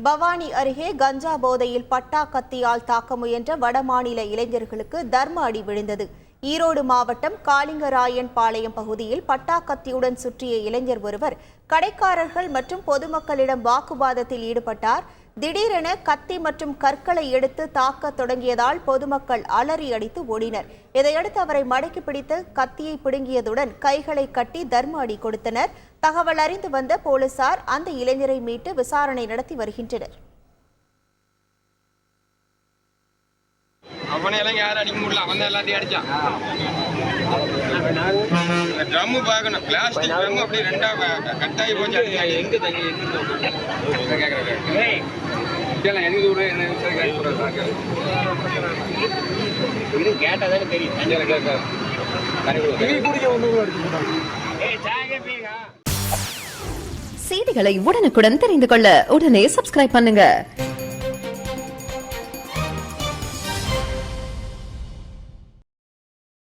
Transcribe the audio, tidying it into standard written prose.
பவானி அருகே கஞ்சா போதையில் பட்டா கத்தியால் தாக்க முயன்ற வடமாநில இளைஞர்களுக்கு தர்ம அடி விழுந்தது. ஈரோடு மாவட்டம் காளிங்கராயன் பாளையம் பகுதியில் பட்டா கத்தியுடன் சுற்றிய இளைஞர் ஒருவர் கடைக்காரர்கள் மற்றும் பொதுமக்களிடம் வாக்குவாதத்தில் ஈடுபட்டார். திடீரென கத்தி மற்றும் கற்களை எடுத்து தாக்க தொடங்கியதால் பொதுமக்கள் அலறி அடித்து ஓடினர். இதையடுத்து அவரை மடக்கி பிடித்து கத்தியை பிடுங்கியதுடன் கைகளை கட்டி தர்ம அடி கொடுத்தனர். தகவல் அறிந்து வந்த போலீசார் அந்த இளைஞரை மீட்டு விசாரணை நடத்தி வருகின்றனர். அவனையெல்லாம் யாரும் அடிக்க முடியல, அவன் தான் எல்லாத்தையும் அடிச்சான். ட்ரம்மு பார்க்கணும், பிளாஸ்டிக் ட்ரம்மு அப்படி ரெண்டா கட்டாயி போச்சு. எங்க தங்கி கேட்கறேன் கேட்டாதானே தெரியும். செய்திகளை உடனுக்குடன் தெரிந்து கொள்ள உடனே சப்ஸ்கிரைப் பண்ணுங்க.